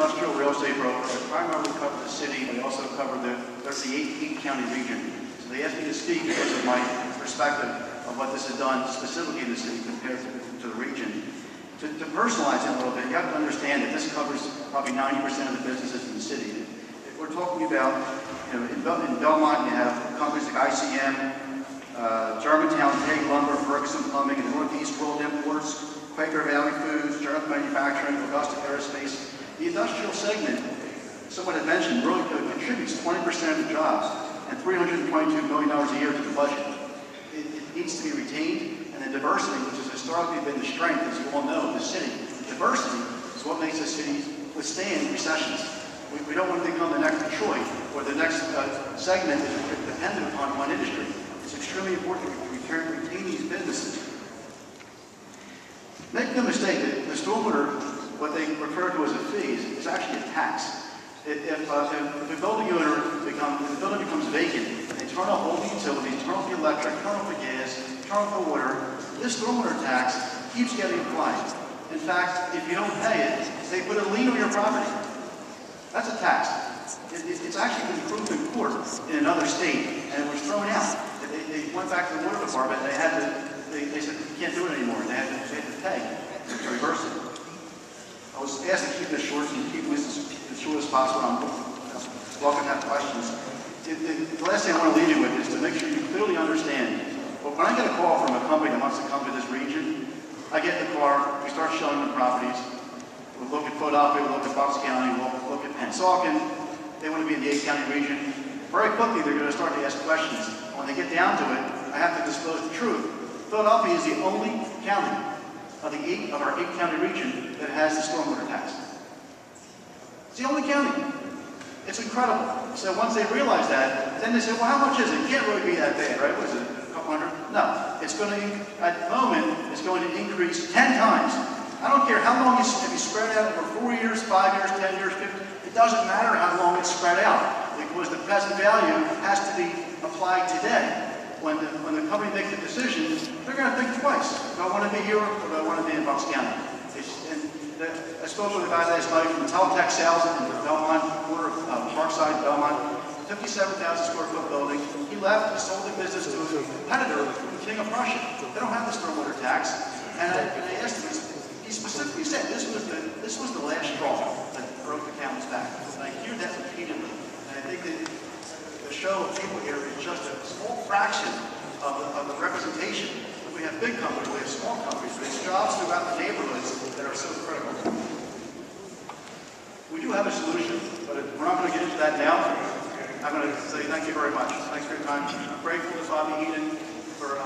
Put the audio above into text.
industrial real estate broker. I primarily cover the city, but I also cover the 8-county region. So they asked me to speak because of my perspective of what this has done specifically in the city compared to the region. To personalize it a little bit, you have to understand that this covers probably 90% of the businesses in the city. If we're talking about, in Belmont, you have companies like ICM, Germantown, Peg Lumber, Ferguson Plumbing, in the Northeast, World Imports, Quaker Valley Foods, Jareth Manufacturing, Augusta Aerospace. The industrial segment, someone had mentioned, really contributes 20% of the jobs and $322 million a year to the budget. It needs to be retained. And diversity, which has historically been the strength, as you all know, of the city. Diversity is what makes the city withstand recessions. We don't want to become the next Detroit, or the next segment is dependent upon one industry. It's extremely important to retain these businesses. Make no mistake, the stormwater, what they refer to as a fee, is actually a tax. If a building owner becomes vacant, they turn off all the utilities, turn off the electric, turn off the gas, turn off the water, this stormwater tax keeps getting applied. In fact, if you don't pay it, they put a lien on your property. That's a tax. It's actually been proved in court in another state, and it was thrown out. They went back to the water department, and they said, you can't do it anymore. They had to pay to reverse it. I was asked to keep this short and keep this as short as possible. I'm welcome to have questions. The last thing I want to leave you with is to make sure you clearly understand. But when I get a call from a company that wants to come to this region, I get in the car, we start showing them properties. We'll look at Philadelphia, we'll look at Bucks County, we'll look at Pennsauken. They want to be in the 8-county region. Very quickly, they're going to start to ask questions. When they get down to it, I have to disclose the truth. Philadelphia is the only county of our 8-county region that has the stormwater tax. It's the only county. It's incredible. So once they realize that, then they say, well, how much is it? It can't really be that bad, right? What is it? No, it's going to, at the moment, it's going to increase 10 times. I don't care how long if you spread out over 4 years, 5 years, 10 years, 50, it doesn't matter how long it's spread out, because the present value has to be applied today. When the company makes a decision, they're going to think twice. Do I want to be here, or do I want to be in Bucks County? I spoke with a guy last night from Teletech Sales in the Belmont, corner of Parkside, Belmont. 57,000 square foot building. He left and sold the business to a competitor, the King of Prussia. They don't have the stormwater tax. And I asked him, he specifically said this was the last straw that broke the camel's back. And I hear that repeatedly. And I think that the show of people here is just a small fraction of the representation. We have big companies, we have small companies, but it's jobs throughout the neighborhoods that are so critical. We do have a solution, but we're not going to get into that now. I'm going to say thank you very much. Thanks for your time. I'm grateful to Bobby Eden for